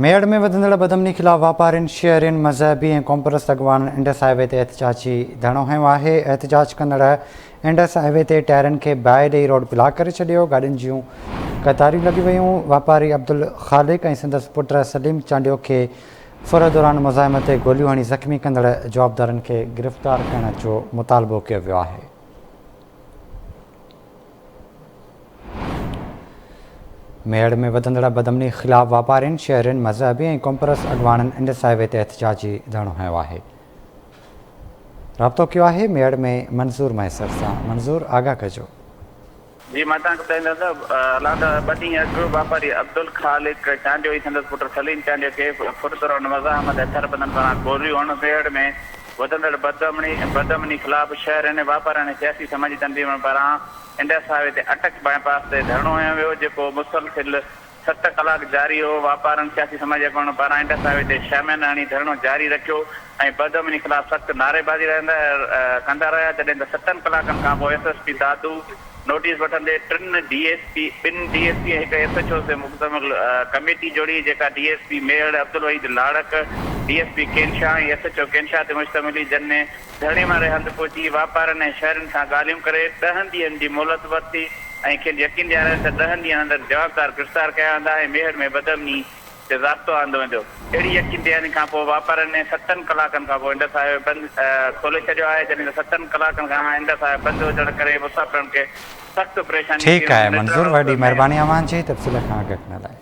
मेड़ में वधंदड़ बदमनी खिलाफ वापारियुनि शहरियुनि मज़हबी ऐं कॉमर्स अॻवाननि इंडस हाईवे ते एहतजाजी धरणो हंयो आहे। एहतजाज कंदड़ इंडस हाईवे ते टायरनि खे बाहि ॾेई रोड ब्लॉक करे छॾियो। गाॾियुनि जूं कतारियूं लॻी वियूं। वापारी अब्दुल ख़ालिक ऐं संदसि पुटु सलीम चांडियो खे फुर दौरान मुज़ाहिमत ते गोलियूं हणी ज़ख़्मी कंदड़ जवाबदारनि खे गिरफ़्तार करण जो मुतालबो कयो वियो आहे। मेड़ में वधंदड़ बदमनी खिलाफ वापारियुनि शहरियुनि मज़हबी ऐं कॉमर्स अॻवाननि इंडस हाईवे ते एहतजाजी धरणो हंयो आहे। राब्तो कयो आहे मेड़ में मंज़ूर मैसर सां। मंज़ूर आगाह कजो। जी मां तव्हांखे ॿुधाईंदुसि अलाद ॿ ॾींहं अॻु वापारी अब्दुल ख़ालिक चांडियो ऐं संदसि पुटु सलीम चांडियो खे फुरदौरान मज़ाहमत हथियारबंदनि पारां गोलियूं हणण मेड़ में वधंदड़ बदमनी खिलाफ़ शहरियुनि वापारियुनि ऐं सियासी समाजी तंज़ीमुनि पारां इंडस हाईवे ते अटक बाईपास ते धरणो हंयो वियो, जेको मुसलसिल 7 कलाक जारी हो। वापारियुनि सियासी समाजी अॻवाननि पारां इंडस हाईवे ते शामियाना हणी धरणो जारी रखियो ऐं बदमनी खिलाफ़ सख़्तु नारेबाज़ी कंदा रहिया, जॾहिं त 7 कलाकनि खां पोइ SSP दादू नोटिस वठंदे 3 DSP ॿिनि DSP हिकु SHO से मुकतमिल कमेटी जोड़ी, जेका DSP मेड़ अब्दुल वहीद लाड़क, DSP केनशाह ऐं SHO केनशाह ते मुश्तमिल, जिन में धरणे वारे हंधि पहुची वापारियुनि ऐं शहरियुनि सां ॻाल्हियूं करे 10 ॾींहंनि जी मोहलत वरिती ऐं खेनि यकीन ॾियारियो त 10 ॾींहंनि अंदरि जवाबदार गिरफ़्तार कया वेंदा ऐं मेड़ में बदमनी ते ज़ाब्तो आंदो वेंदो। अहिड़ी यकीन ॾियारी खां पोइ वापारियुनि 7 कलाकनि खां पोइ इंडस हाईवे बंदि खोले छॾियो आहे, जॾहिं त 7 कलाकनि खां इंडस हाईवे बंदि हुजण करे मुसाफ़िरनि खे सख़्तु परेशानी। ठीकु आहे मंज़ूर, वॾी महिरबानी अव्हां जी तफ़सील खां आगाह करण लाइ।